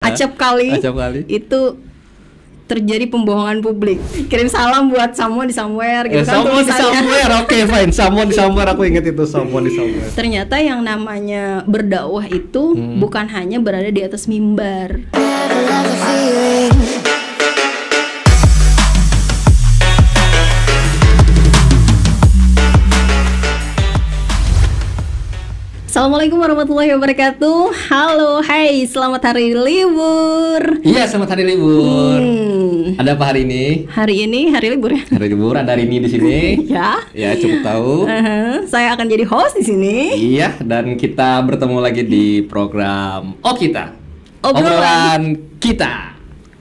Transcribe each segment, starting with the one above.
acap kali itu terjadi pembohongan publik. Kirim salam buat someone di somewhere gitu kan. Someone di somewhere, oke fine. Someone di somewhere, aku ingat itu someone di somewhere. Ternyata yang namanya berdakwah itu bukan hanya berada di atas mimbar. Assalamualaikum warahmatullahi wabarakatuh. Halo, hai, selamat hari libur. Iya, selamat hari libur. Ada apa hari ini? Hari ini hari libur ya. Hari libur, ada Rini di sini. Ya. Ya, cukup tahu. Saya akan jadi host di sini. Iya, dan kita bertemu lagi di program Kita. Obrolan kita.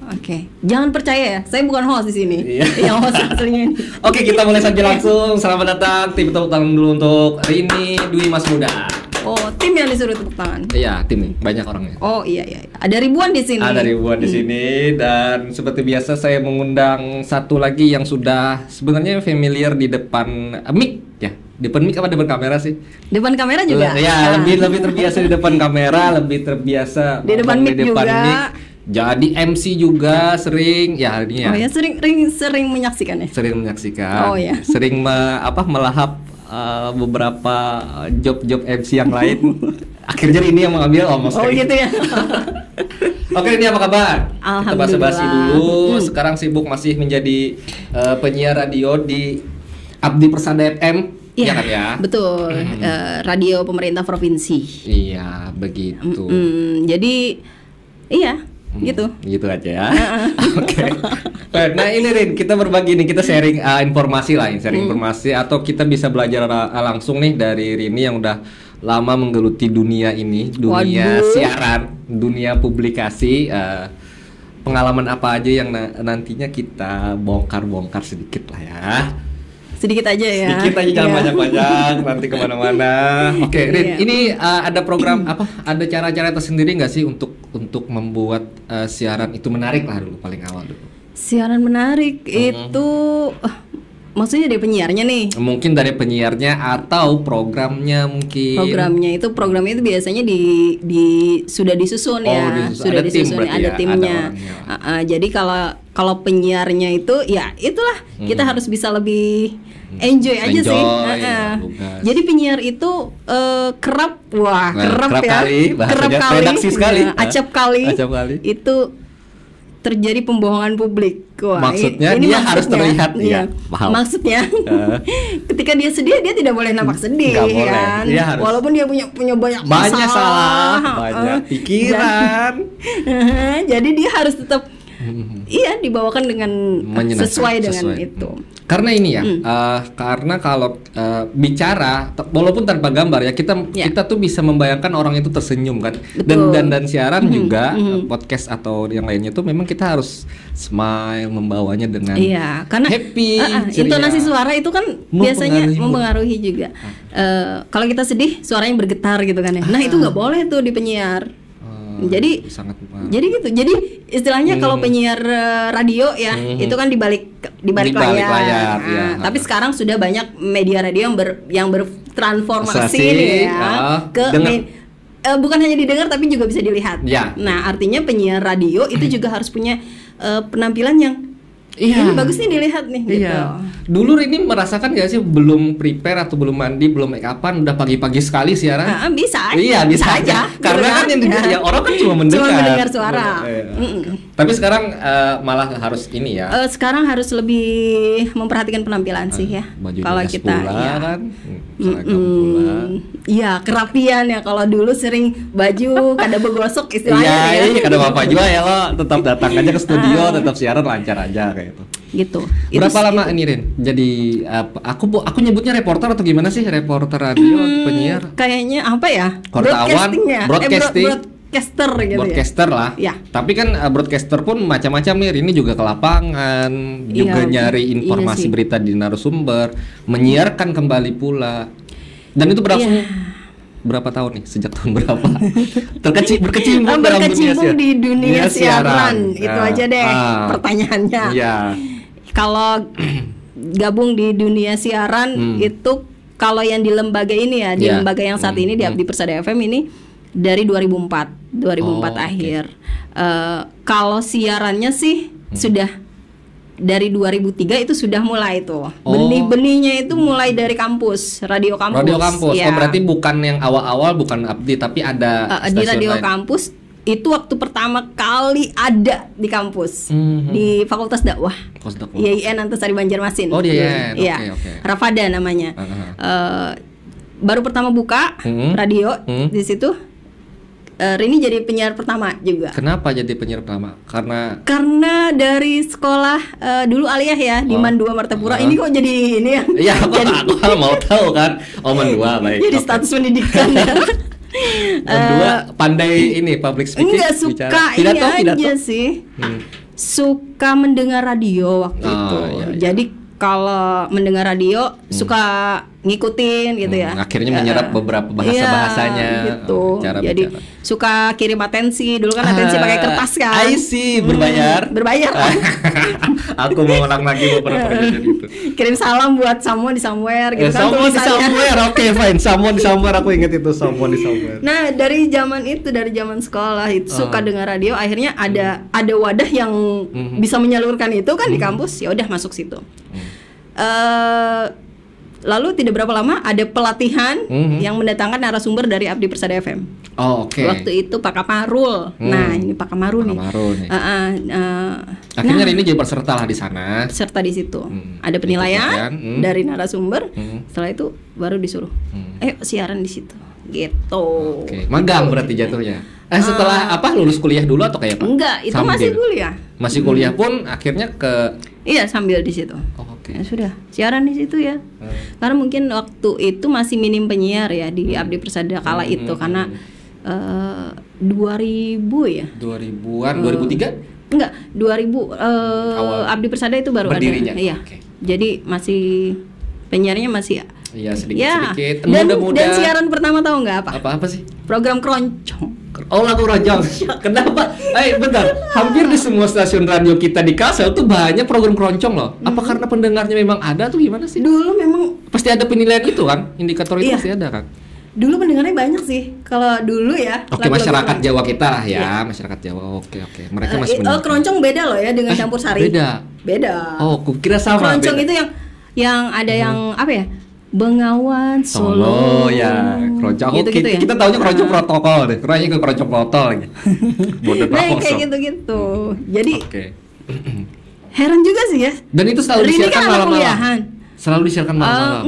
Oke, jangan percaya ya, saya bukan host di sini. Iya. Yang host aslinya. Oke, kita mulai saja langsung. Selamat datang. Tepuk tangan dulu untuk Rini Dwi Mas Muda. Oh, tim yang disuruh tepuk tangan. Iya, tim nih, banyak orangnya. Oh iya. Ada ribuan di sini. Ada ribuan di sini, dan seperti biasa saya mengundang satu lagi yang sudah sebenarnya familiar di depan mic ya. Depan mic apa depan kamera sih? Depan kamera juga. Ya, lebih terbiasa di depan kamera, lebih terbiasa di depan mic juga. Jadi MC juga sering ya hari ini ya. Oh ya, sering menyaksikan ya. Sering menyaksikan. Oh ya. Sering melahap beberapa job MC yang lain. Akhirnya ini yang mengambil almost. Oh gitu ya. Oke, ini apa kabar? Kita basa-basi dulu. Sekarang sibuk masih menjadi penyiar radio di Abdi Persada FM. Iya kan ya? Betul. Radio pemerintah provinsi. Iya, begitu. Jadi iya. Gitu aja ya. Oke. Nah ini Rin, kita berbagi nih, kita sharing informasi lain, informasi, atau kita bisa belajar langsung nih dari Rini yang udah lama menggeluti dunia ini, dunia siaran, dunia publikasi. Pengalaman apa aja yang nantinya kita bongkar sedikit lah ya. Sedikit aja ya. Sedikit aja, jangan banyak-banyak nanti kemana-mana. Oke, Rin, ini ada program apa? Ada cara-cara tersendiri nggak sih untuk membuat siaran itu menarik lah dulu, paling awal dulu. Siaran menarik itu, maksudnya dari penyiarnya nih? Mungkin dari penyiarnya atau programnya mungkin. Programnya itu biasanya sudah disusun ya. Sudah disusun, ada timnya. Jadi kalau penyiarnya itu ya itulah, kita harus bisa lebih enjoy aja sih. Jadi penyiar itu kerap kali, redaksi sekali, acap kali itu terjadi pembohongan publik. Wah, maksudnya dia harus terlihat ya. Maksudnya ketika dia sedih, dia tidak boleh nampak sedih. Nggak boleh. Kan? Dia harus. Walaupun dia punya banyak salah, banyak pikiran. Jadi dia harus tetap dibawakan dengan sesuai dengan itu. Karena ini ya, karena kalau bicara walaupun tanpa gambar ya, kita tuh bisa membayangkan orang itu tersenyum kan. Dan siaran juga podcast atau yang lainnya tuh memang kita harus smile, membawanya dengan karena happy. Intonasi suara itu kan biasanya mempengaruhi juga. Kalau kita sedih, suaranya bergetar gitu kan ya. Nah, itu nggak boleh tuh di penyiar. Jadi gitu. Jadi istilahnya kalau penyiar radio ya, itu kan di balik layar. Tapi sekarang sudah banyak media radio yang bertransformasi bukan hanya didengar tapi juga bisa dilihat. Nah, artinya penyiar radio itu juga harus punya penampilan yang ini bagus nih dilihat nih gitu. Dulu Rini merasakan gak sih belum prepare atau belum mandi, belum make upan, udah pagi-pagi sekali siaran? Bisa aja. Iya, bisa aja. Karena kan yang orang kan cuma mendengar suara. Tapi sekarang malah harus ini ya. Sekarang harus lebih memperhatikan penampilan sih ya. Kalau kita kan seragam pula. Iya, kerapian ya. Kalau dulu sering baju kada begosok istilahnya. Iya, kada apa juga ya, lo tetap datang aja ke studio, tetap siaran lancar aja kayak gitu. Berapa lama ini Rin? Jadi aku nyebutnya reporter atau gimana sih? Reporter radio atau penyiar? Kayaknya apa ya? Broadcaster gitu. Broadcaster lah. Ya. Tapi kan broadcaster pun macam-macam nih. Ini juga ke lapangan, juga nyari informasi berita di narasumber, menyiarkan kembali pula. Dan itu berlangsung berapa tahun nih? Sejak tahun berapa? Berkecimpung di dunia siaran. Itu aja deh pertanyaannya. Kalau gabung di dunia siaran itu, kalau yang di lembaga ini ya, di lembaga yang saat ini di Abdi Persada FM ini dari 2004. akhir. Kalau siarannya sih sudah dari 2003 itu sudah mulai tuh. Benih-benihnya itu mulai dari kampus, radio kampus. Radio kampus. Ya. Berarti bukan yang awal-awal, bukan update, tapi ada di radio lain. Kampus itu waktu pertama kali ada di kampus, di Fakultas Dakwah. IAIN Antasari Banjarmasin. Oh, di IAIN. Iya. Okay. Rafada namanya. Baru pertama buka radio di situ. Rini jadi penyiar pertama juga. Kenapa jadi penyiar pertama? Karena dari sekolah dulu aliyah ya di Man 2 Martapura. Ini kok jadi ini ya? Iya, aku mau tahu kan. Man 2 baik. Jadi status pendidikan ya. Man 2 pandai ini public speaking. Enggak suka ini aja sih. Suka mendengar radio waktu itu. Iya. Jadi kalau mendengar radio suka ngikutin gitu ya. Akhirnya menyerap beberapa bahasa-bahasanya gitu. Jadi suka kirim atensi. Dulu kan atensi pakai kertas kan. I see, berbayar. Aku mau ulang lagi beberapa gitu. Kirim salam buat someone di somewhere gitu kan. Someone di somewhere. Oke, fine. Someone di somewhere, aku ingat itu someone di somewhere. Nah, dari zaman sekolah itu suka dengar radio, akhirnya ada wadah yang bisa menyalurkan itu kan di kampus. Ya udah masuk situ. Lalu tidak berapa lama ada pelatihan yang mendatangkan narasumber dari Abdi Persada FM. Oke. Waktu itu Pak Kamarul. Nah, ini Pak Kamarul nih. Akhirnya ini jadi peserta lah di sana. Peserta di situ. Ada penilaian dari narasumber. Setelah itu baru disuruh. Siaran di situ. Gitu. Oke. Magang berarti jatuhnya. Setelah lulus kuliah dulu atau kayak apa? Enggak, itu masih kuliah. Masih kuliah pun akhirnya ke. Iya, sambil di situ. Ya sudah, siaran di situ ya. Karena mungkin waktu itu masih minim penyiar ya di Abdi Persada kala itu karena 2000 ya. 2000-an, 2003? Enggak, 2000 Abdi Persada itu baru berdirinya. Ada. Iya. Jadi masih penyiarnya masih sedikit-sedikit. Dan siaran pertama tahu nggak apa? Apa sih? Program Keroncong. Lagu Keroncong. Kenapa? Bentar. Hampir di semua stasiun radio kita di Kalsel tuh banyak program keroncong loh. Apa karena pendengarnya memang ada tuh gimana sih? Dulu memang pasti ada penilaian itu kan? Indikator itu pasti ada kan? Dulu pendengarnya banyak sih. Kalau dulu ya. Oke, masyarakat Jawa kita lah ya. Masyarakat Jawa. Oke. Mereka masih mendengar. Keroncong beda loh ya dengan campur sari. Beda. Oh, kukira sama. Keroncong itu yang ada yang apa ya? Bengawan Solo ya, keroncong. Gitu ya? Kita taunya keroncong protokol deh. Keroncong protokol lagi. Nah, kayak gitu. Jadi heran juga sih ya. Dan itu selalu disiarkan malam-malam. Selalu disiarkan malam-malam.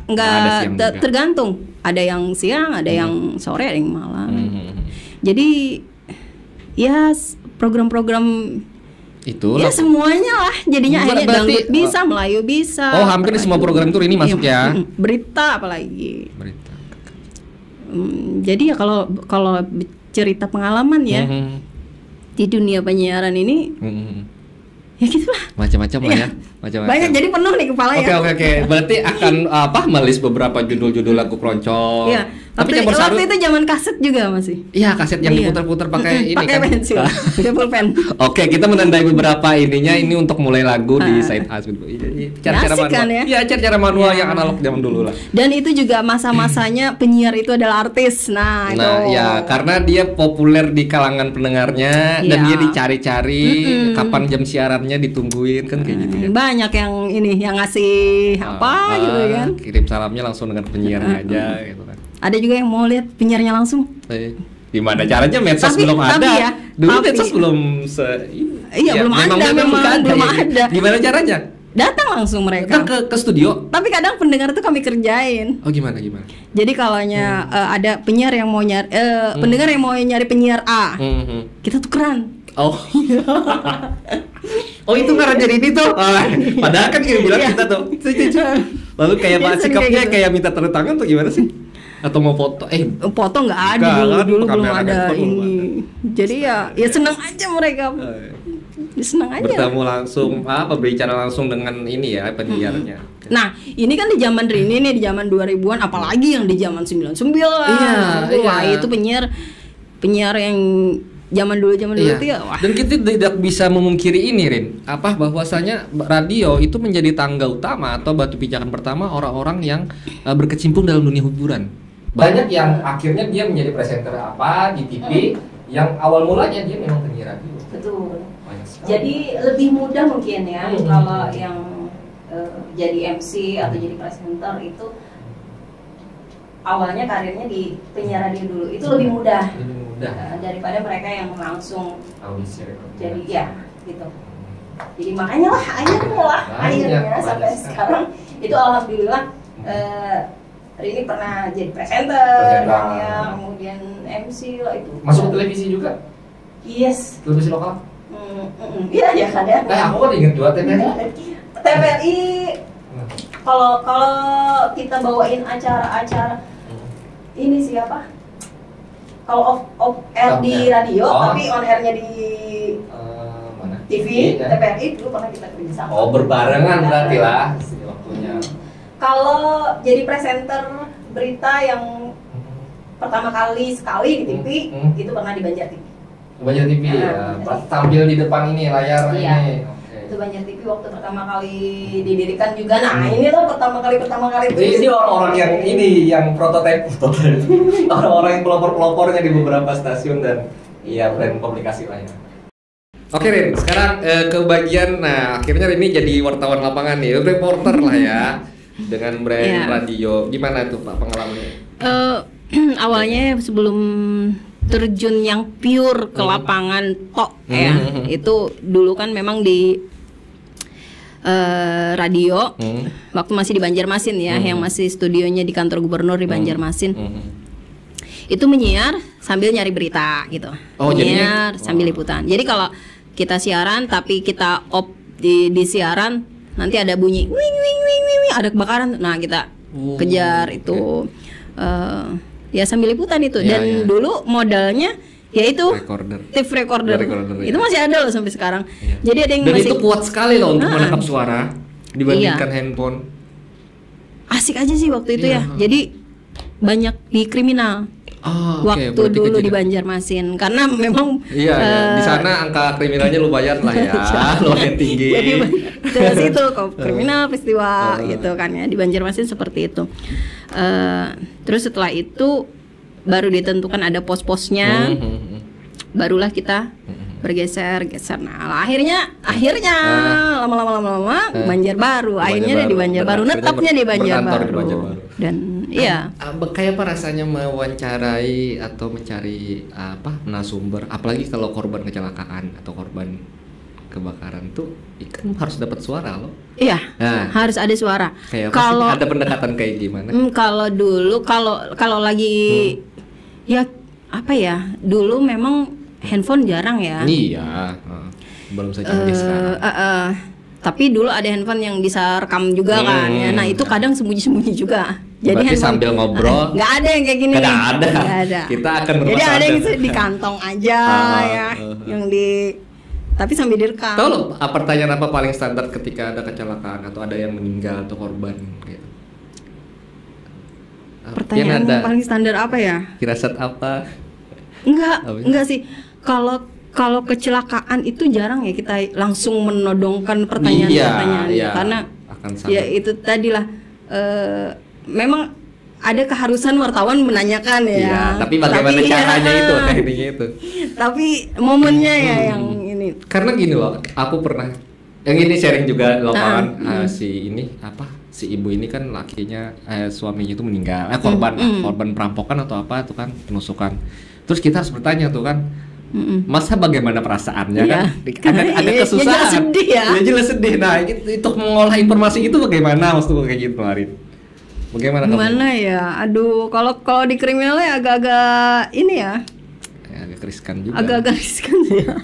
Enggak, tergantung. Ada yang siang, ada yang sore, ada yang malam. Jadi ya program-program itu ya semuanya lah jadinya akhirnya dangdut bisa, Melayu bisa. Hampir di semua program itu ini masuk ya. Berita apalagi. Jadi ya kalau cerita pengalaman ya di dunia penyiaran ini ya gitulah. Macam-macam lah ya. Macam-macam. Banyak jadi penuh nih kepala ya. Oke. Berarti akan melis beberapa judul-judul lagu keroncong. Iya. Tapi waktu itu zaman kaset juga masih. Iya, kaset yang diputar-putar pakai ini pakai kan. pensil. Pulpen. Oke, kita menandai beberapa ininya ini untuk mulai lagu di Side As. Cara-cara manual. Kan, ya? Iya, cara-cara manual yang analog zaman dulu lah. Dan itu juga masa-masanya penyiar itu adalah artis. Nah, itu. Ya, karena dia populer di kalangan pendengarnya dan dia dicari-cari kapan jam siarannya ditungguin kan kayak gitu ya. Banyak yang yang ngasih apa gitu kan. Kirim salamnya langsung dengan penyiarnya aja gitu kan. Ada juga yang mau lihat penyiarnya langsung. Gimana caranya? Medsos belum ada. Ya, dulu medsos belum belum ada. Gimana caranya? Datang langsung mereka. Datang ke studio. Tapi kadang pendengar itu kami kerjain. Oh, gimana? Jadi kalaunya ada penyiar yang mau nyari pendengar yang mau nyari penyiar A. Kita tukeran. Itu ngarang jadi ini tuh. Padahal kan bilang kita tuh. Lalu kayak sikapnya kayak minta tanda tangan tuh gimana sih? Atau mau foto? Foto nggak ada dulu belum ada ini. Jadi ya senang aja mereka. Senang aja. Bertemu langsung berbicara langsung dengan ini ya penyiarnya. Nah, ini kan di zaman Rini nih di zaman 2000-an apalagi yang di zaman 99. Wah, itu penyiar yang zaman dulu itu ya. Wah. Dan kita tidak bisa memungkiri ini, Rin. Bahwasanya radio itu menjadi tangga utama atau batu pijakan pertama orang-orang yang berkecimpung dalam dunia hiburan. Banyak yang akhirnya dia menjadi presenter di TV, Yang awal mulanya dia memang penyiar radio. Betul. Jadi lebih mudah mungkin ya kalau yang jadi MC atau jadi presenter itu awalnya karirnya di penyiar radio dulu itu lebih mudah. Daripada mereka yang langsung jadi ya gitu. Jadi makanya lah akhirnya sampai sekarang itu alhamdulillah Rini pernah jadi presenter kan ya, kemudian MC lah itu. Masuk ke televisi juga? Yes. Televisi lokal? Iya ya kan ya. Aku kan ingat juga TVRI. Kalau kita bawain acara-acara ini siapa? Kalau off air di radio, tapi on airnya di mana? TV, TVRI dulu pernah kita kerja sama. Oh, berbarengan berarti lah waktunya. Kalau jadi presenter berita yang pertama kali sekali di TV, itu pernah di Banjar TV. Banjar TV ya, tampil di depan ini layar ini. Itu Banjar TV waktu pertama kali didirikan juga. Nah ini tuh pertama kali ini orang-orang yang ini yang prototipe orang-orang yang pelopor-pelopornya di beberapa stasiun dan ya brand publikasi lainnya. Oke Rin, sekarang ke bagian, nah akhirnya Rini jadi wartawan lapangan nih, reporter lah ya dengan brand radio. Gimana tuh Pak pengalamannya? Awalnya sebelum terjun yang pure ke lapangan itu dulu kan memang di radio waktu masih di Banjarmasin ya, yang masih studionya di kantor gubernur di Banjarmasin. Itu menyiar sambil nyari berita gitu. Menyiar sambil liputan. Jadi kalau kita siaran tapi kita off di siaran, nanti ada bunyi wing wing wing wing, ada kebakaran. Nah, kita kejar itu ya sambil liputan itu. Dan dulu modalnya yaitu tape recorder. Itu masih ada loh sampai sekarang. Jadi ada yang dan masih, itu kuat sekali loh untuk menangkap suara dibandingkan handphone. Asik aja sih waktu itu ya. Jadi banyak di kriminal. Waktu dulu di Banjarmasin karena memang di sana angka kriminalnya lumayan lah ya, lumayan tinggi. Jadi ke situ kriminal peristiwa gitu kan ya, di Banjarmasin seperti itu. Terus setelah itu baru ditentukan ada pos-posnya, barulah kita bergeser. Nah akhirnya lama-lama Banjarbaru, akhirnya di Banjarbaru, netapnya di Banjarbaru. Dan iya. Kayak apa rasanya mewawancarai atau mencari narasumber, apalagi kalau korban kecelakaan atau korban kebakaran tuh kan harus dapat suara loh. Iya. Nah, harus ada suara. Kalau ada pendekatan kayak gimana? Kalau dulu kalau lagi ya apa ya? Dulu memang handphone jarang ya. Iya. Belum secanggih sekarang. Tapi dulu ada handphone yang bisa rekam juga kan ya. Nah itu kadang sembunyi-sembunyi juga. Jadi handphone, sambil ngobrol nggak ada yang kayak gini. Nggak ada. Kita akan jadi ada yang di kantong aja ya, yang di tapi sambil direkam. Tahu loh, pertanyaan apa paling standar ketika ada kecelakaan atau ada yang meninggal atau korban gitu? Pertanyaan paling standar apa ya? Firasat apa? Enggak sih. Kalau kecelakaan itu jarang ya kita langsung menodongkan pertanyaan-pertanyaan karena ya itu tadilah memang ada keharusan wartawan menanyakan ya. Iya, tapi bagaimana caranya itu, tekniknya itu. Tapi momennya ya yang ini. Karena gini loh, aku pernah yang ini sharing juga di lapangan si ibu ini kan lakinya suaminya itu meninggal, korban perampokan atau apa itu kan penusukan. Terus kita harus bertanya tuh kan, masa bagaimana perasaannya kan? Ada kesusahan. Ya jelas sedih. Nah, itu mengolah informasi itu bagaimana maksudku kayak gitu kemarin. Gimana ya? Aduh, kalau di kriminalnya agak-agak ini ya. Agak riskan juga. Agak-agak riskan ya.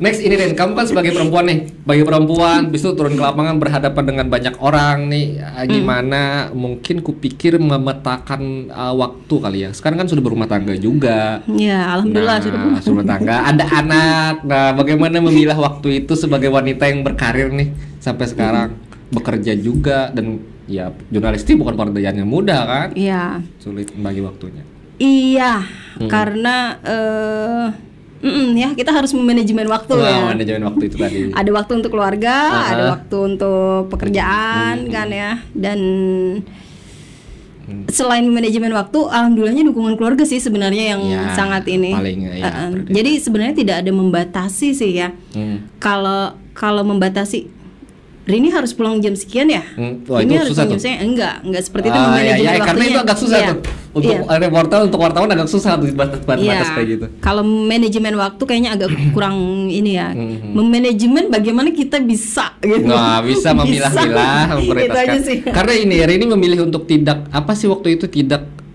Next ini Ren, kamu kan sebagai perempuan nih, bagi perempuan, bis itu turun ke lapangan berhadapan dengan banyak orang nih, gimana? Mungkin kupikir memetakan waktu kali ya. Sekarang kan sudah berumah tangga juga. Ya, alhamdulillah sudah berumah tangga. Ada anak. Nah, bagaimana memilah waktu itu sebagai wanita yang berkarir nih sampai sekarang bekerja juga dan ya jurnalistik bukan pekerjaan yang mudah kan? Iya. Sulit membagi waktunya. Iya, karena ya kita harus memanajemen waktu ya. Manajemen waktu itu tadi. Ada waktu untuk keluarga, ada waktu untuk pekerjaan kan ya, dan Selain manajemen waktu, alhamdulillahnya dukungan keluarga sih sebenarnya yang sangat ini. Jadi sebenarnya tidak ada membatasi sih ya. Kalau membatasi, Rini harus pulang jam sekian ya. Ini harus jam sekian. Enggak seperti itu memanajemen waktunya. Karena itu agak susah tuh. Untuk wartawan agak susah tuh batas kayak gitu. Kalau manajemen waktu kayaknya agak kurang ini ya. Memanajemen bagaimana kita bisa gitu. Bisa memilah-milah, memprioritaskan. Karena Rini memilih untuk tidak waktu itu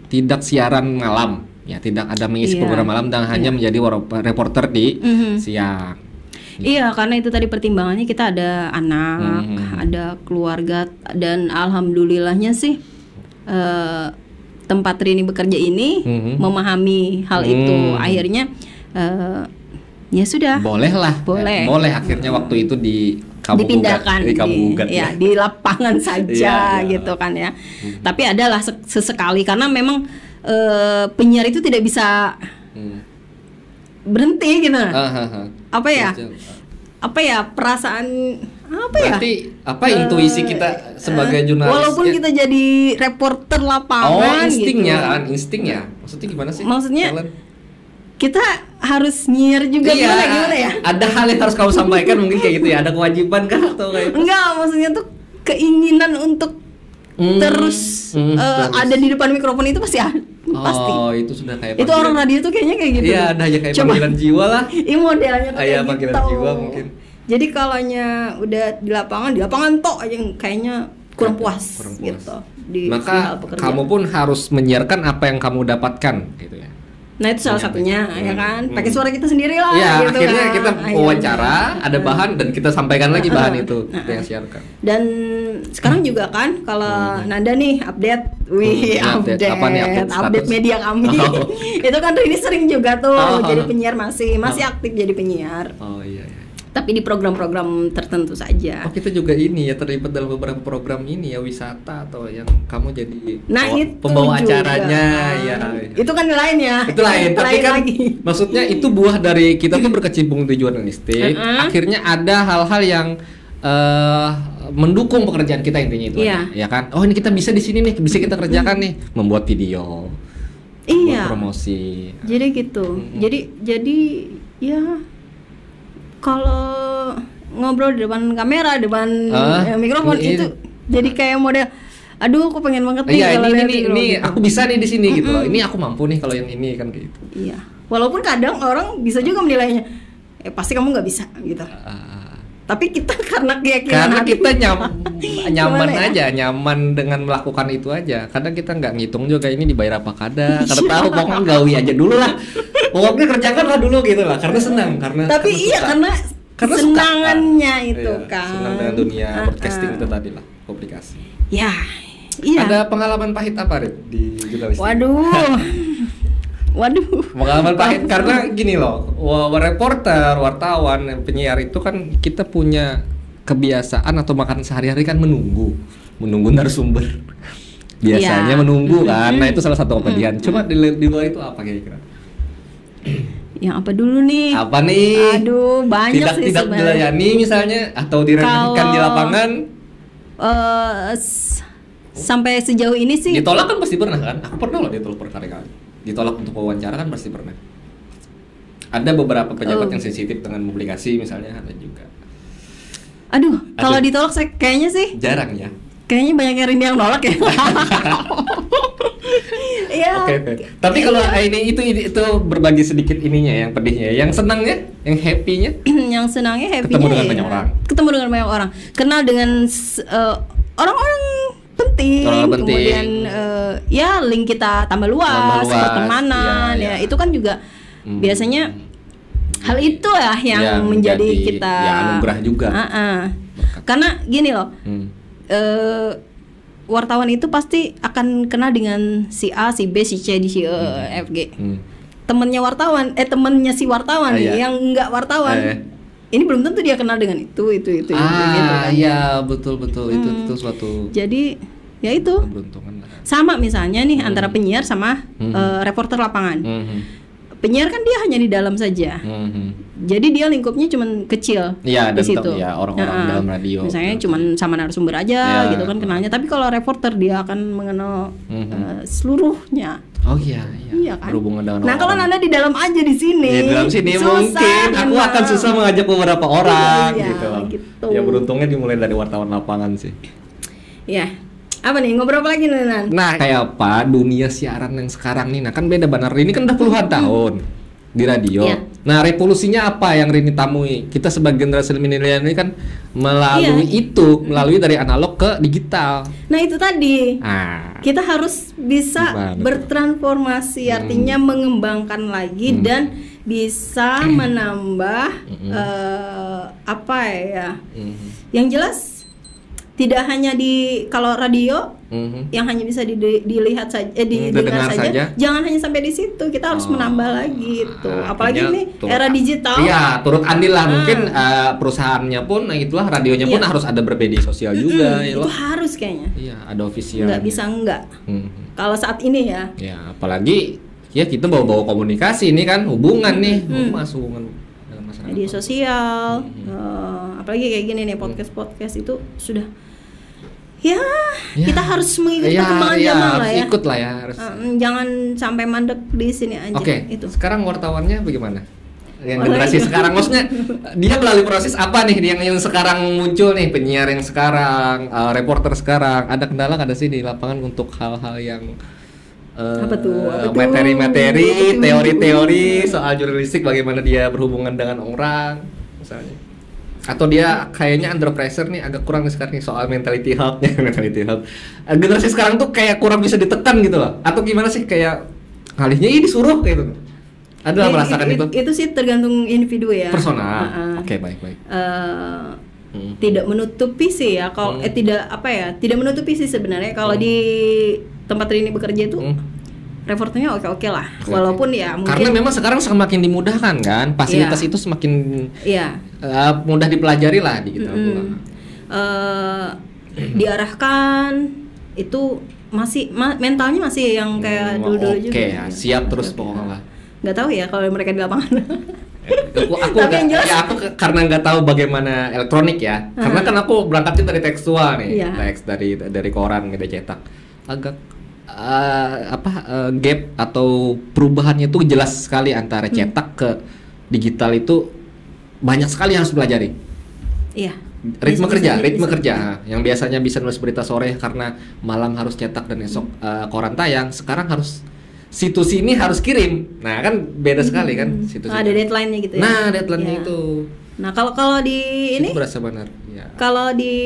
tidak siaran malam. Ya, tidak ada mengisi program malam dan hanya menjadi reporter di siang. Iya, karena itu tadi pertimbangannya kita ada anak, ada keluarga, dan alhamdulillahnya sih tempat Rini bekerja ini memahami hal itu. Akhirnya ya sudah. Boleh akhirnya waktu itu dipindahkan di lapangan saja gitu kan ya. Tapi adalah sesekali karena memang penyiar itu tidak bisa berhenti gitu. Apa ya perasaan berarti intuisi kita sebagai jurnalis walaupun kita jadi reporter lapangan instingnya maksudnya gimana sih? Maksudnya kita harus nyiar juga gimana ya? Ada hal yang harus kamu sampaikan mungkin kayak gitu ya, ada kewajiban kan atau kayak gitu? Enggak, maksudnya tuh keinginan untuk terus ada di depan mikrofon itu pasti pasti. Itu sudah kayak itu orang radio tuh kayaknya kayak gitu. Iya, ada aja kayak panggilan jiwa lah. Ini modelnya tuh kayak panggilan gitu. Jiwa mungkin. Jadi kalaunya udah di lapangan tok aja kayaknya kurang puas. Gitu. Maka kamu pun harus menyiarkan apa yang kamu dapatkan gitu ya. Nah itu salah satunya ya kan, pakai suara kita sendiri lah. Ya, gitu akhirnya kan. kita wawancara, ada bahan dan kita sampaikan lagi bahan itu yang siarkan. Dan sekarang juga kan kalau Nanda nih update, apa nih, update media kami. Itu kan Rini sering juga tuh jadi penyiar, masih aktif jadi penyiar. Iya. Tapi di program-program tertentu saja. Kita juga ini ya terlibat dalam beberapa program ini ya, wisata atau yang kamu jadi pembawa acaranya ya. Itu kan lain ya. Itu lain, tapi kan maksudnya itu buah dari kita tuh berkecimpung di jurnalistik. Akhirnya ada hal-hal yang mendukung pekerjaan kita intinya itu ya kan. Ini kita bisa di sini nih, bisa kita kerjakan nih, membuat video. Buat promosi. Jadi gitu. Jadi ya kalau ngobrol di depan kamera, depan mikrofon itu jadi kayak model, aduh aku pengen banget nih kalau ini aku bisa nih di sini gitu loh. Ini aku mampu nih kalau yang ini kan gitu. Iya. Walaupun kadang orang bisa juga menilainya, pasti kamu nggak bisa gitu. Tapi kita karena keyakinan kita nyaman aja, nyaman dengan melakukan itu aja. Kadang kita nggak ngitung juga ini dibayar apa kada. Karena tahu pokoknya gawi aja dulu lah. Pokoknya kerjakan lah dulu gitu lah. Karena senang, karena senangannya itu kan. Senang dengan dunia broadcasting itu tadi lah, publikasi. Ya, iya. Ada pengalaman pahit apa Rit di jurnalistik? Waduh. Pengalaman pahit karena gini loh, reporter, wartawan, penyiar itu kan kita punya kebiasaan atau makan sehari-hari kan menunggu narasumber. Biasanya menunggu kan. Nah, itu salah satu kepedihan. Cuma di luar itu apa kira-kira? Yang apa dulu nih? Apa nih? Aduh, banyak sih tidak dilayani misalnya atau diremehkan di lapangan. Sampai sejauh ini sih ditolak kan pasti pernah kan? Aku pernah loh ditolak berkali-kali. Ditolak untuk wawancara kan pasti pernah. Ada beberapa pejabat yang sensitif dengan publikasi misalnya, ada juga. Aduh, kalau ditolak saya kayaknya sih jarang ya. Kayaknya banyak yang nolak ya. Iya. Oke. Tapi kalau ini itu berbagi sedikit ininya, yang pedihnya, yang senangnya, yang happy-nya. Yang senangnya happy-nya. Ketemu dengan banyak orang. Ketemu dengan banyak orang. Kenal dengan orang-orang penting. Kemudian ya link kita tambah luas, pertemanan ya. Itu kan juga biasanya hal itu ya yang menjadi kita anugerah juga. Karena gini loh. Wartawan itu pasti akan kenal dengan si A, si B, si C, si F, G. Temennya wartawan, temennya si wartawan yang enggak wartawan. Ini belum tentu dia kenal dengan itu gitu kan. Iya, betul itu suatu. Jadi ya itu keberuntungan. Sama misalnya nih antara penyiar sama reporter lapangan. penyiar kan dia hanya di dalam saja. Jadi dia lingkupnya cuman kecil di situ. Ya, orang-orang dalam radio. Misalnya cuman sama narasumber aja gitu kan kenalnya. Tapi kalau reporter dia akan mengenal seluruhnya. Oh iya kan. Berhubungan dengan kalau Nanda di dalam aja di sini. Di dalam sini mungkin aku akan susah mengajak beberapa orang gitu. Ya beruntungnya dimulai dari wartawan lapangan sih. Ya. Apa nih, ngobrol apa lagi nih, Nan? Nah, kayak apa dunia siaran yang sekarang nih? Nah, kan beda benar. Ini kan udah puluhan tahun di radio. Nah, revolusinya apa yang Rini temui? Kita sebagai generasi milenial ini kan melalui dari analog ke digital. Nah, itu tadi. Kita harus bisa bertransformasi, artinya mengembangkan lagi dan bisa menambah Yang jelas tidak hanya kalau radio yang hanya bisa dilihat saja, didengar saja, jangan hanya sampai di situ. Kita harus menambah lagi itu. Apalagi ini era digital. Iya, turut andil lah. Mungkin perusahaannya pun, itulah radionya pun harus ada bermedia sosial juga. Itu harus kayaknya. Iya, ada official. Nggak bisa enggak. Kalau saat ini ya. Ya, apalagi ya kita bawa komunikasi ini kan hubungan nih, hubungan dalam masyarakat. Media sosial. Apalagi kayak gini nih podcast itu sudah. Kita harus mengikuti perkembangan zaman lah ya. Ikut lah ya. Harus. Jangan sampai mandek di sini aja. Itu. Sekarang wartawannya bagaimana? Yang generasi sekarang, maksudnya dia melalui proses apa nih yang sekarang muncul nih, penyiar yang sekarang, reporter sekarang, ada kendala nggak sih di lapangan untuk hal-hal yang materi-materi, teori-teori soal jurnalistik, bagaimana dia berhubungan dengan orang, misalnya. Atau dia kayaknya under pressure nih, agak kurang sekarang nih soal mentality health. Generasi sekarang tuh kayak kurang bisa ditekan gitu loh. Atau gimana sih, kayak alihnya disuruh gitu. Ada merasakan itu? Itu sih tergantung individu ya. Personal. Oke, baik. Tidak menutupi sih ya. Kalau tidak menutupi sih sebenarnya kalau di tempat Rini bekerja itu. Reporternya oke lah, walaupun ya mungkin karena memang sekarang semakin dimudahkan kan, fasilitas itu semakin mudah dipelajari lah di kita diarahkan itu masih mentalnya masih yang kayak dulu juga. Oke, siap terus pokoknya lah. Nggak tahu ya kalau mereka di lapangan. aku karena nggak tahu bagaimana elektronik ya, karena kan aku berangkatnya dari tekstual nih, teks dari koran media cetak, agak gap atau perubahannya itu jelas sekali antara cetak ke digital, itu banyak sekali yang harus pelajari. Iya. Ritme kerja yang biasanya bisa nulis berita sore karena malam harus cetak dan esok koran tayang, sekarang harus situs ini harus kirim. Nah, kan beda sekali kan situs. Ada deadline-nya gitu ya. Nah, deadline-nya itu. Nah, kalau di ini berasa benar. Ya. Kalau di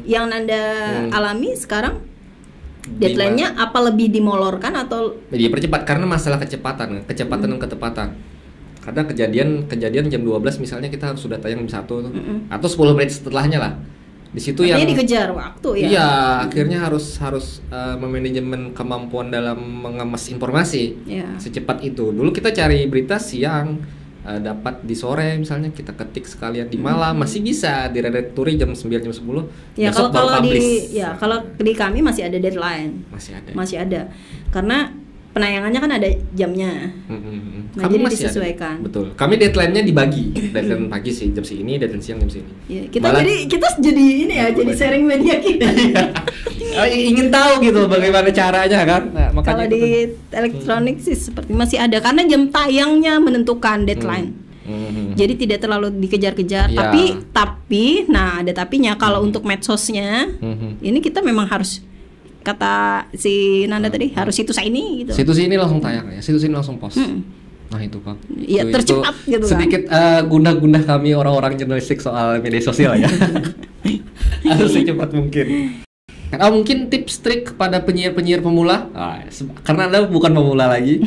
yang Nanda alami sekarang deadline-nya apa lebih dimolorkan atau dipercepat karena masalah kecepatan dan ketepatan. Karena kejadian jam 12 misalnya kita harus sudah tayang jam 1 atau 10 menit setelahnya lah. Di situ artinya yang dikejar waktu ya. Iya, akhirnya harus memanajemen kemampuan dalam mengemas informasi secepat itu. Dulu kita cari berita siang, dapat di sore misalnya, kita ketik sekalian di malam, masih bisa diredakturi jam 9 jam 10. Ya, kalau di kami masih ada deadline. Masih ada. Karena penayangannya kan ada jamnya. Nah, jadi disesuaikan. Betul. Kami deadline-nya dibagi. Deadline pagi sih jam segini, deadline siang jam segini. Ya, kita jadi ini ya, jadi sharing media kita. Ingin tahu gitu bagaimana caranya kan. Nah, kalau di elektronik sih seperti masih ada karena jam tayangnya menentukan deadline. Jadi tidak terlalu dikejar-kejar. Tapi ada tapinya kalau untuk medsosnya ini kita memang harus, kata si Nanda tadi, harus situs ini gitu. Situs ini langsung tayang ya, situs ini langsung post. Nah itu Pak. Iya, tercepat gitu kan. Sedikit gundah-gundah kami orang-orang jurnalistik soal media sosial ya. Harus secepat mungkin. Mungkin tips trik kepada penyiar-penyiar pemula, karena Anda bukan pemula lagi.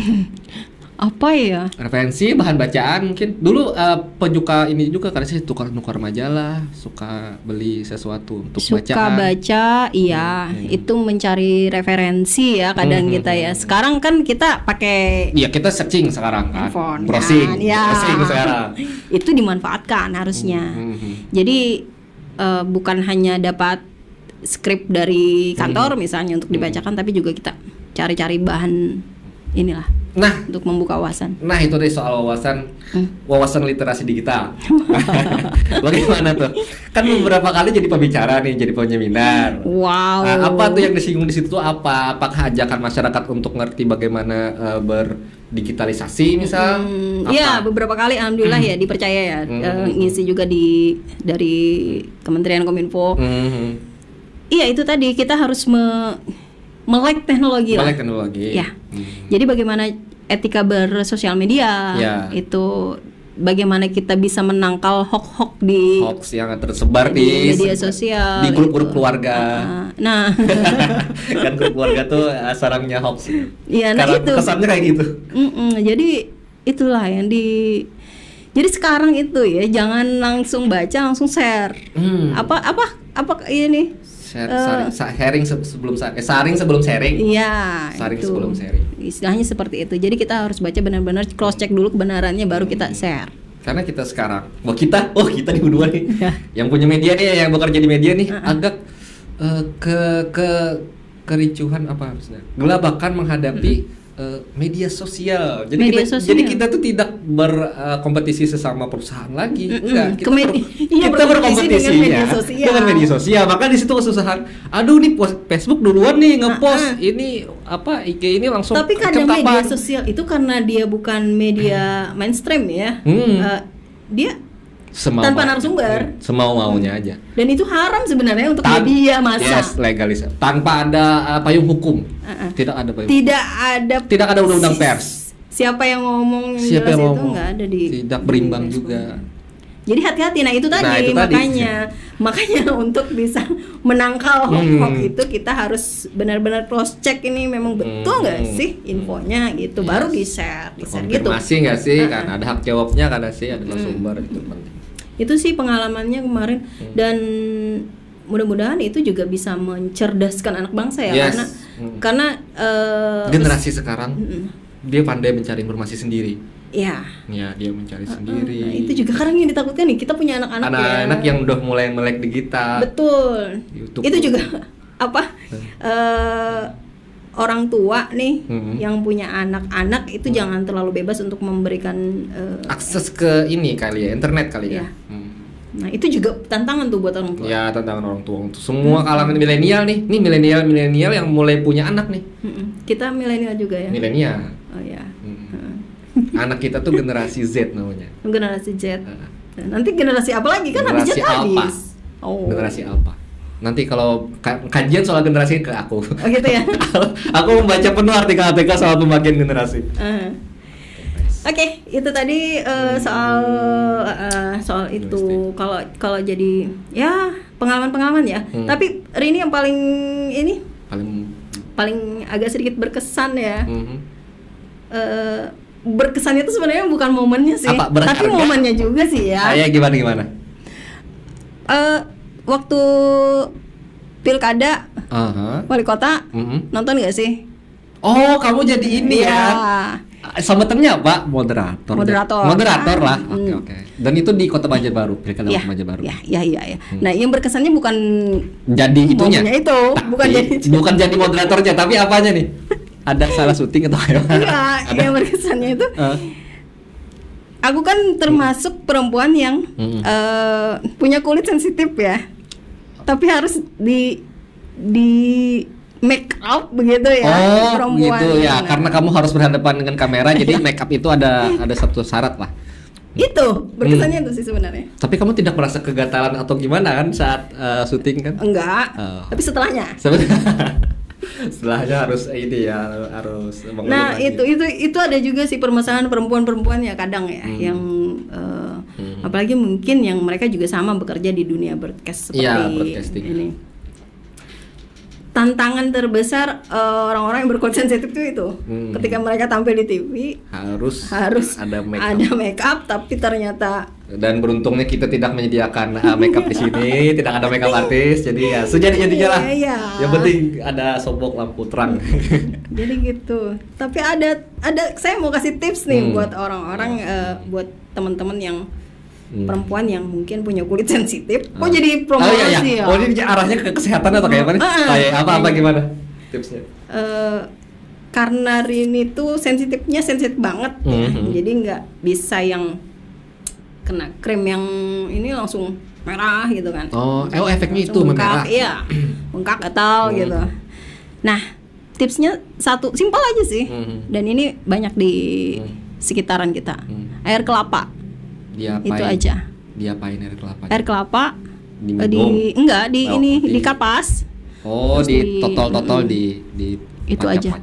Apa ya? Referensi, bahan bacaan mungkin. Dulu penyuka ini juga karena saya tukar-tukar majalah, suka beli sesuatu untuk bacaan. Suka baca, iya. Itu mencari referensi ya kadang kita ya. Sekarang kan kita pakai. Iya, kita searching sekarang kan. Handphone, browsing sekarang. Itu dimanfaatkan harusnya. Jadi bukan hanya dapat skrip dari kantor misalnya untuk dibacakan, tapi juga kita cari-cari bahan inilah. untuk membuka wawasan. Nah itu deh soal wawasan literasi digital. Bagaimana tuh? Kan beberapa kali jadi pembicara nih, jadi penyeminar. Wow. Apa tuh yang disinggung di situ tuh apa? Apakah ajakan masyarakat untuk ngerti bagaimana berdigitalisasi misal? Iya, beberapa kali alhamdulillah ya dipercaya ya. Ngisi juga dari Kementerian Kominfo. Iya itu tadi kita harus melek teknologi lah. Melek teknologi. Ya. Jadi bagaimana etika bersosial media itu, bagaimana kita bisa menangkal hoax yang tersebar di media sosial, di grup-grup keluarga. Nah, kan grup keluarga tuh sarangnya hoax. Iya, nah itu. Kesannya kayak gitu. Jadi itulah yang jadi sekarang itu ya, jangan langsung baca langsung share. Apa ini? Sharing sebelum sharing. Iya. Saring sebelum sharing. Istilahnya seperti itu. Jadi kita harus baca benar-benar, cross check dulu kebenarannya baru kita share. Karena kita sekarang, kita di berdua nih, yang punya media nih, yang bekerja di media nih, agak kericuhan apa harusnya? Gelabakan menghadapi media sosial. Jadi kita tuh tidak berkompetisi sesama perusahaan lagi. Enggak, kita berkompetisinya dengan media sosial. Maka di situ kesusahan. Aduh nih Facebook duluan nih ngepost ini apa IG ini langsung. Tapi kadang media sosial itu karena dia bukan media mainstream ya. Dia tanpa narasumber, semau-maunya aja. Dan itu haram sebenarnya untuk media massa. Yes, legalis. Tanpa ada payung hukum. Tidak ada payung. Tidak ada undang-undang pers. Siapa yang ngomong itu nggak ada di. Tidak berimbang juga. Jadi hati-hati. Nah itu tadi makanya untuk bisa menangkal hoax itu kita harus benar-benar cross check ini memang betul nggak sih infonya gitu, baru di share gitu. Konfirmasi nggak sih, kan ada hak jawabnya kan sih, ada sumber itu penting. Itu sih pengalamannya kemarin dan mudah-mudahan itu juga bisa mencerdaskan anak bangsa ya, karena generasi sekarang dia pandai mencari informasi sendiri. Ya, dia mencari sendiri. Nah, itu juga kadang yang ditakutkan nih, kita punya anak-anak yang udah mulai melek digital. Betul. YouTube. Itu juga orang tua nih yang punya anak-anak itu jangan terlalu bebas untuk memberikan akses ke ini kali ya, internet kali ya. Nah itu juga tantangan tuh buat orang tua. Ya tantangan orang tua untuk semua kalangan milenial nih milenial yang mulai punya anak nih. Kita milenial juga ya. Milenial. Oh ya. Anak kita tuh generasi Z namanya. Generasi Z. Nanti generasi apa lagi kan habis Z habis. Generasi Alpha. Nanti kalau kajian soal generasi ke aku. Oh gitu ya. Aku membaca penuh artikel soal pembagian generasi. Oke, itu tadi soal itu. Kalau jadi ya pengalaman ya. Tapi Rini yang paling agak sedikit berkesan ya. Berkesannya itu sebenarnya bukan momennya sih, tapi momennya juga sih ya. Gimana? Waktu pilkada wali kota nonton nggak sih? Oh, kamu jadi ini ya? Sambutannya apa? Moderator lah. Oke. Dan itu di Kota Banjarbaru, pilkada Kota Banjarbaru. Iya. Nah, yang berkesannya bukan jadi itunya. Itu, bukan jadi moderatornya, tapi apanya nih? Ada salah syuting atau apa? Enggak, yang berkesannya itu aku kan termasuk perempuan yang punya kulit sensitif ya, tapi harus di make up begitu ya. Perempuan gitu ya, karena kamu harus berhadapan dengan kamera, jadi make up itu ada satu syarat lah. Itu berkesannya itu sih sebenarnya. Tapi kamu tidak merasa kegatalan atau gimana kan saat syuting kan? Enggak. Tapi setelahnya. Setelahnya harus harus nah itu ada juga sih permasalahan perempuan ya kadang ya yang apalagi mungkin yang mereka juga sama bekerja di dunia broadcast seperti ini. Tantangan terbesar orang-orang yang berkulit sensitif itu ketika mereka tampil di TV harus ada make up tapi ternyata, dan beruntungnya kita tidak menyediakan make up di sini, tidak ada make up artis, jadi ya sejadinya lah. Yang penting ada sobok lampu terang. Jadi gitu. Tapi ada saya mau kasih tips nih buat orang-orang, buat teman-teman yang perempuan yang mungkin punya kulit sensitif. Kok jadi promosi ya? Oh ini arahnya ke kesehatan atau kayak apa nih? Kayak apa gimana tipsnya? karena Rini tuh sensitif banget ya. Jadi nggak bisa yang kena krim yang ini langsung merah gitu kan. Efeknya itu memerah. Iya, bengkak gatal gitu. Nah, tipsnya satu, simpel aja sih. Dan ini banyak di sekitaran kita. Air kelapa. Itu aja. Diapain air kelapa? Air kelapa enggak di kapas. Di totol di itu aja.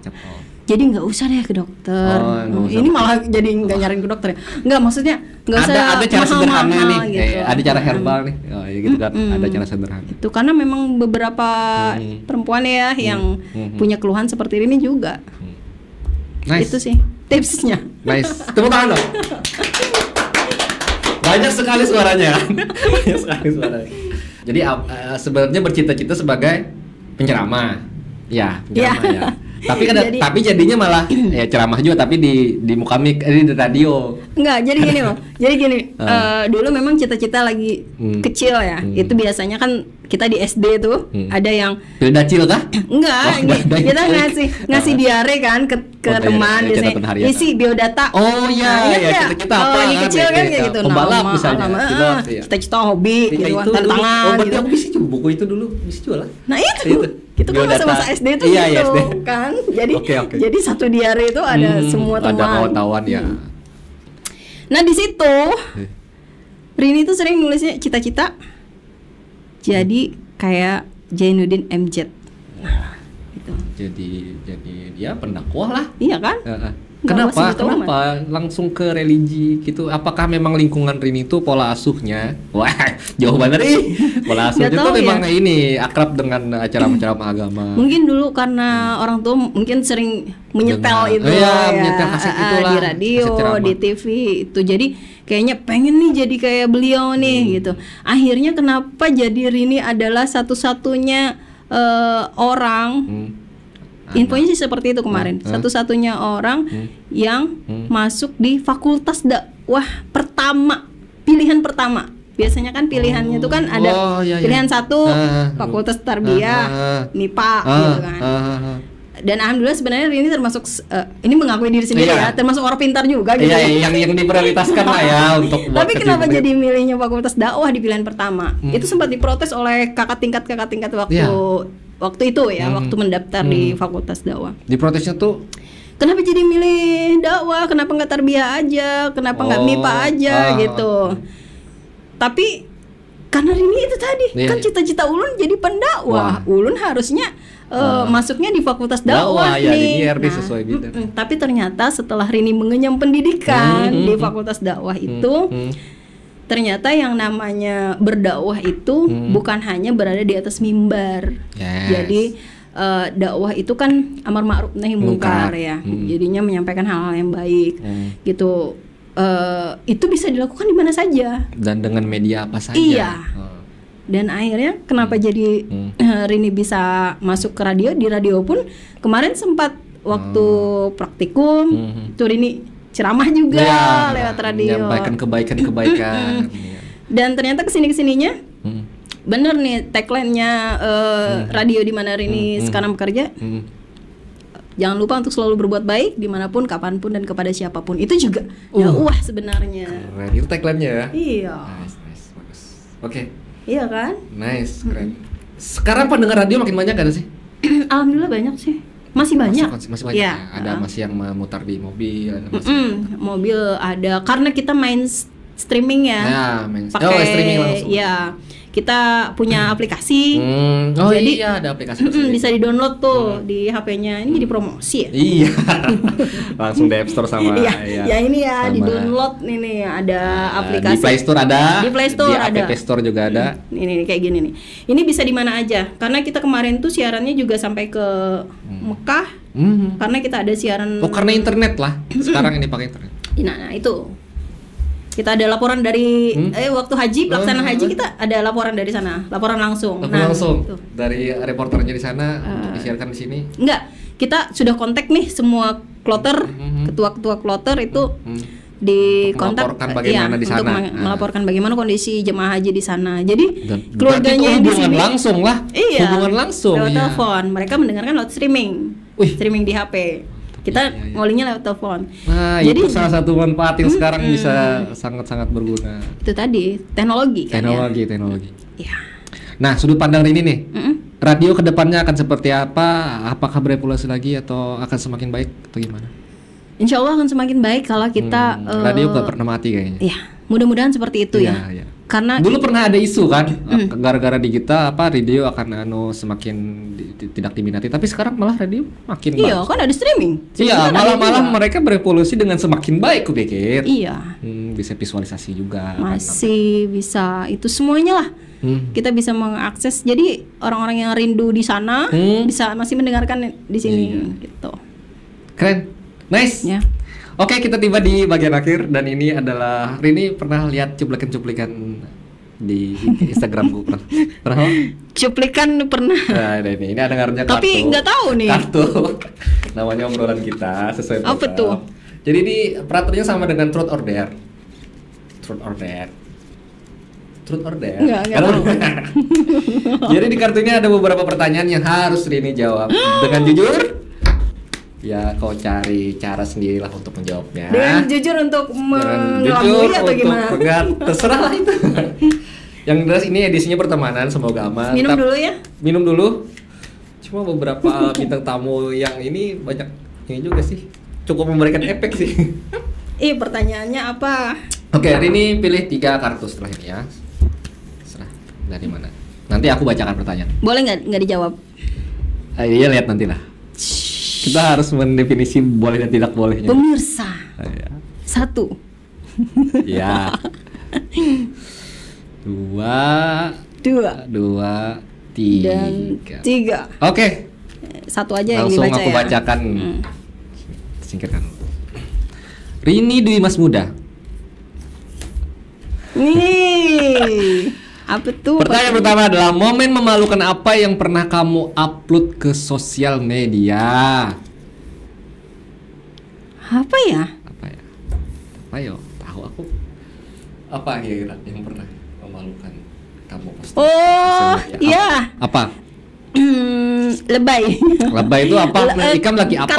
Jadi nggak usah deh ke dokter. Ini malah jadi nggak nyariin ke dokter ya. Nggak, maksudnya nggak usah. Ada cara sederhana nih. Gitu. Ada cara herbal nih. Ya gitu kan. Ada cara sederhana. Itu karena memang beberapa perempuan ya yang punya keluhan seperti ini juga. Nice. Itu sih tipsnya. Nice. Tepuk tangan dong. Banyak sekali suaranya. Jadi sebenarnya bercita-cita sebagai penceramah. Ya. Tapi jadinya malah ya ceramah juga tapi di muka mic di radio. Enggak, jadi gini loh. Dulu memang cita-cita lagi kecil ya. Itu biasanya kan kita di SD tuh ada yang Pildacil kah? Enggak, kita ngasih diare kan ke teman biasanya. Isi biodata. Cita-cita apa lagi kecil kan kayak gitu. Pembalap misalnya. Cita-cita hobi gitu kan, tantangan gitu. Aku bisa coba buku itu dulu, bisa jual lah. Nah, itu kan masa-masa SD tuh gitu kan. Jadi satu diare itu ada semua teman. Ada kawan-kawan ya. Nah, di situ Rini tuh sering nulisnya cita-cita jadi kayak Zainuddin MZ. Gitu. Jadi dia pendakwah lah. Iya kan? Kenapa langsung ke religi gitu? Apakah memang lingkungan Rini itu pola asuhnya? Wah, jauh banget nih. Pola asuhnya itu memang ini akrab dengan acara-acara agama. Mungkin dulu karena orang tua mungkin sering menyetel itu menyetel kaset itulah, di radio, di TV itu. Jadi kayaknya pengen nih jadi kayak beliau nih gitu. Akhirnya kenapa jadi Rini adalah satu-satunya orang infonya sih seperti itu kemarin. Satu-satunya orang yang masuk di fakultas dakwah pertama, pilihan pertama. Biasanya kan pilihannya itu kan ada pilihan satu fakultas tarbiyah, MIPA gitu kan. Dan alhamdulillah sebenarnya Rini termasuk ini mengakui diri sendiri ya, termasuk orang pintar juga gitu. Yang diprioritaskan lah ya untuk. Tapi kenapa jadi milihnya fakultas dakwah di pilihan pertama? Itu sempat diprotes oleh kakak tingkat waktu itu ya, waktu mendaftar di fakultas dakwah. Diprotesnya tuh kenapa jadi milih dakwah? Kenapa nggak tarbiyah aja? Kenapa nggak MIPA aja gitu? Tapi karena Rini itu tadi kan cita-cita Ulun jadi pendakwah. Ulun harusnya masuknya di fakultas dakwah nih. Sesuai bidang. Tapi ternyata setelah Rini mengenyam pendidikan di fakultas dakwah itu, ternyata yang namanya berdakwah itu bukan hanya berada di atas mimbar. Jadi dakwah itu kan amar ma'ruf nahi mungkar ya. Jadinya menyampaikan hal-hal yang baik gitu. Itu bisa dilakukan di mana saja dan dengan media apa saja. Iya. Dan akhirnya kenapa jadi Rini bisa masuk ke radio? Di radio pun kemarin sempat waktu praktikum itu Rini ceramah juga lewat radio, menyampaikan kebaikan-kebaikan. Dan ternyata kesininya bener nih tagline-nya radio di mana Rini sekarang bekerja. Jangan lupa untuk selalu berbuat baik dimanapun, kapanpun, dan kepada siapapun. Itu juga dakwah sebenarnya. Keren, itu tagline-nya ya? Iya. Nice, bagus. Oke. Iya kan? Nice, keren. Sekarang pendengar radio makin banyak gak sih? Alhamdulillah banyak sih. Masih banyak. Masih banyak. Ya. Ada masih yang memutar di mobil, ada mobil ada. Karena kita main streaming ya. Pakai streaming langsung. Ya. Kita punya aplikasi. Jadi ada aplikasi bisa di-download tuh di HP-nya. Ini jadi promosi ya? Iya. Langsung di App Store sama ya ini ya di-download ini ada aplikasi. Di Play Store ada. Di Play Store ada. Di App Store juga ada. Ini kayak gini nih. Ini bisa di mana aja. Karena kita kemarin tuh siarannya juga sampai ke Mekah. Karena kita ada siaran. Karena internet lah. Sekarang ini pakai internet. Nah, itu. Kita ada laporan dari waktu haji, pelaksanaan haji kita ada laporan dari sana, laporan langsung. Langsung dari reporternya di sana untuk disiarkan di sini. Enggak, kita sudah kontak nih semua kloter, ketua-ketua kloter itu di kontak bagaimana di sana. Untuk melaporkan bagaimana kondisi jemaah haji di sana. Jadi keluarganya di sini langsung lah. Iya, hubungan langsung. Lewat telepon, mereka mendengarkan lewat streaming. Streaming di HP. Kita ngolingnya lewat telepon. Nah, jadi itu salah satu manfaat yang sekarang bisa sangat-sangat berguna. Itu tadi teknologi kan teknologi. Iya. Nah, sudut pandang ini nih. Radio kedepannya akan seperti apa? Apakah berevolusi lagi atau akan semakin baik atau gimana? Insya Allah akan semakin baik kalau kita radio gak pernah mati kayaknya. Iya, mudah-mudahan seperti itu ya. Karena dulu pernah ada isu kan, gara-gara di kita radio akan semakin tidak diminati. Tapi sekarang malah radio makin baik. Iya, kan ada streaming. Iya, malah mereka berevolusi dengan semakin baik, aku pikir. Iya. Bisa visualisasi juga. Masih bisa itu semuanya lah. Kita bisa mengakses. Jadi orang-orang yang rindu di sana bisa masih mendengarkan di sini gitu. Keren. Nice. Ya. Oke, kita tiba di bagian akhir dan ini adalah Rini pernah lihat cuplikan di Instagram gue pernah? Cuplikan pernah. Nah, ini ada dengarnya kartu. Tapi nggak tahu nih. Kartu. Namanya obrolan kita sesuai program. Apa tuh? Jadi ini peraturannya sama dengan truth or dare. Truth or dare. Nggak tahu. Jadi di kartunya ada beberapa pertanyaan yang harus Rini jawab dengan jujur. Ya, kau cari cara sendirilah untuk menjawabnya. Dengan jujur untuk mengelabui atau gimana? Terserah lah itu. Yang jelas ini edisinya pertemanan, semoga aman. Minum dulu ya. Minum dulu. Cuma beberapa bintang tamu yang ini banyak ini juga sih. Cukup memberikan efek sih. Pertanyaannya apa? Oke, Rini pilih 3 kartu setelah ini ya. Serah dari mana? Nanti aku bacakan pertanyaan. Boleh nggak dijawab? Iya, lihat nanti lah. Kita harus mendefinisi boleh dan tidak bolehnya. Pemirsa. 1. Ya. 2, 3. Dan 3. Oke. 1 aja yang langsung dibaca aku bacakan. Singkirkan. Rini Dwi Mas Muda. Nih. Apa tuh? Pertanyaan pertama adalah momen memalukan apa yang pernah kamu upload ke sosial media? Apa ya? Ayo, tahu aku. Apa kira-kira yang pernah memalukan kamu posting? Oh, iya. Apa? Lebay. Lebay itu apa? Ikam lagi apa?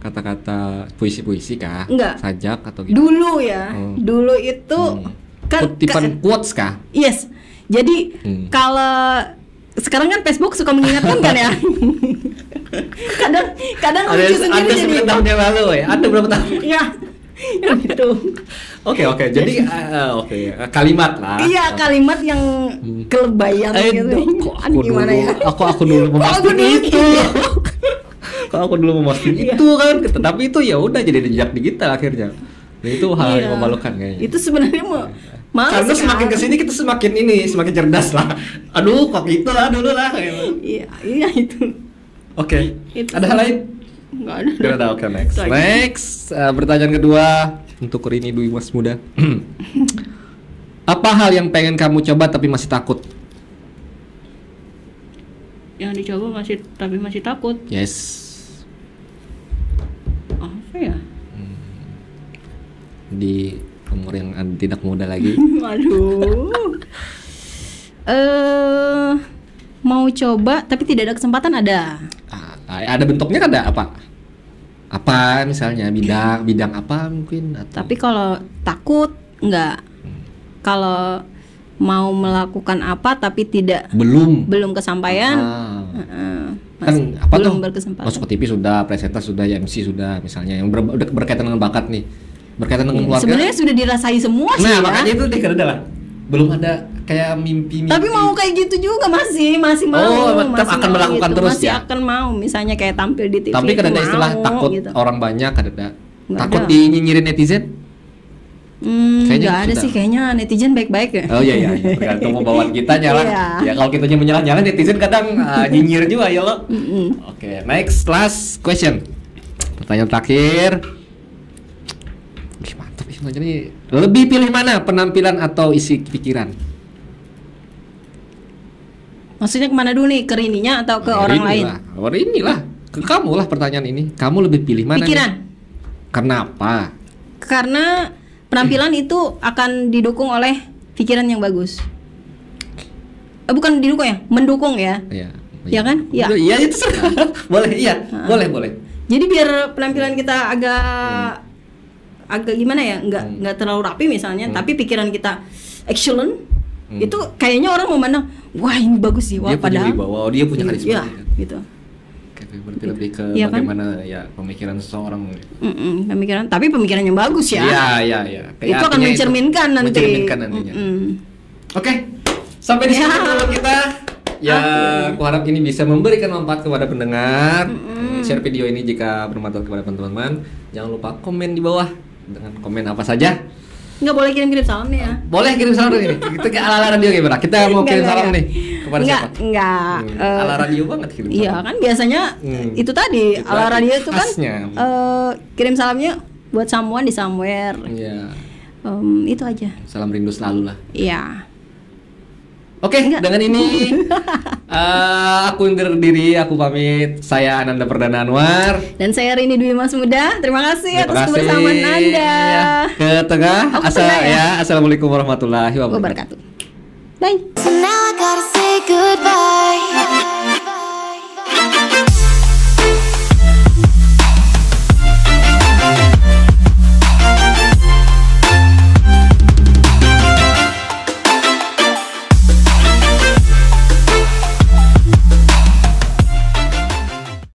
Kata-kata. Puisi-puisi kah? Enggak. Sajak atau gitu? Dulu ya. Dulu itu kutipan quotes kah? Yes. Jadi kalau sekarang kan Facebook suka mengingatkan kan ya. kadang lucu sendiri. Ada 9 tahun yang lalu ya. Ada berapa tahun? Iya. Gitu. Oke. Jadi kalimat lah. Iya, kalimat yang kelebayan gitu. Gimana ya? Aku dulu memposting itu. Aku dulu memposting itu kan. Tapi itu ya udah jadi jejak digital akhirnya. Nah, itu hal yang memalukan kayaknya. Itu sebenarnya karena semakin kesini kita semakin cerdas lah. Aduh, kok gitu lah dulu lah. Iya itu. Oke. Ada hal lain? Nggak ada. Oke, next. Pertanyaan kedua untuk Rini Dwi Mas Muda. Apa hal yang pengen kamu coba tapi masih takut? Yang dicoba tapi masih takut. Yes. Apa ya? Di umur yang tidak muda lagi. Aduh. Mau coba tapi tidak ada kesempatan ada. Ada bentuknya kan, ada apa? Apa misalnya bidang apa mungkin atau... Tapi kalau takut enggak. Kalau mau melakukan apa tapi belum kesampaian. Kan apa belum tuh? Berkesempatan. Masuk ke TV sudah, presentasi sudah, MC sudah misalnya yang berkaitan dengan bakat nih. Berkaitan dengan keluarga. Sebenarnya sudah dirasai semua sih. Nah, makanya itu adalah belum ada kayak mimpi. Tapi mau kayak gitu juga masih mau. Tetap akan melakukan gitu. Terus masih akan mau, misalnya kayak tampil di TV. Tapi kan ada istilah takut gitu. Orang banyak ada. Takut dinyinyirin netizen? Nggak ada sih kayaknya, netizen baik-baik ya. Oh iya. Tergantung pembawaan kita nyala. Ya kalau kitanya menyala-nyala, netizen kadang nyinyir juga ya lo. Oke, next last question. Pertanyaan terakhir. Jadi lebih pilih mana, penampilan atau isi pikiran? Maksudnya kemana dulu nih, ke Rininya atau ke orang lain? Inilah, ke kamu lah pertanyaan ini. Kamu lebih pilih mana? Pikiran. Kenapa? Karena penampilan itu akan didukung oleh pikiran yang bagus. Bukan didukung ya, mendukung ya. Iya. Ya kan? Iya itu boleh, iya. Boleh. Jadi biar penampilan kita agak gimana ya, nggak terlalu rapi misalnya, tapi pikiran kita excellent, itu kayaknya orang memandang, wah ini bagus sih, wah, dia punya wibawa, dia punya karisma, ya, gitu. Berarti lebih ke ya, bagaimana kan? Ya pemikiran seseorang. Pemikiran, tapi pemikiran yang bagus ya. Iya. Itu akan mencerminkan nantinya. Oke, sampai di sini dulu kita. Ya, aku harap ini bisa memberikan manfaat kepada pendengar. Share video ini jika bermanfaat kepada teman-teman. Jangan lupa komen di bawah dengan komen apa saja. Nggak boleh kirim salam nih ya. Boleh kirim salam ini. Kita ke ala radio gimana? Kita mau kirim salam nih kepada siapa? Enggak. Ala radio banget kirim salam. Iya kan biasanya itu tadi ala radio itu kan kirim salamnya buat someone di somewhere. Iya. Itu aja. Salam rindu selalu lah. Iya. Oke, dengan ini aku undur diri, aku pamit. Saya Ananda Perdana Anwar dan saya Rini Dwi Mas Muda. Terima kasih atas kebersamaan Anda. Ya, ke tengah. Assalamualaikum warahmatullahi wabarakatuh. Bye. So now I gotta say goodbye.